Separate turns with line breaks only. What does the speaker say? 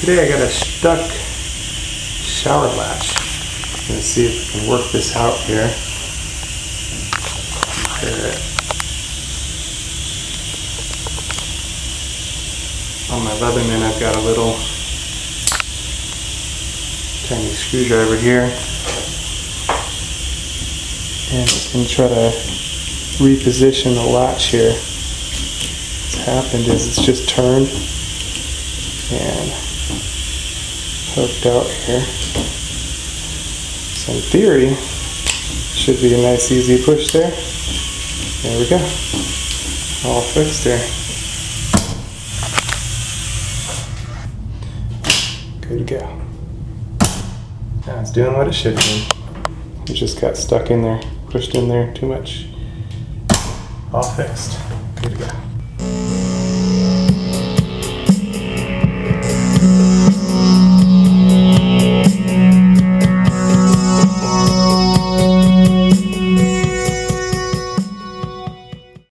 Today I got a stuck shower latch. I'm going to see if I can work this out here. On my leatherman I've got a little tiny screwdriver here. And I'm going to try to reposition the latch here. What's happened is it's just turned and hooked out here. So in theory, should be a nice easy push there. There we go. All fixed there. Good to go. Now it's doing what it should have been. It just got stuck in there, pushed in there too much. All fixed. Good to go.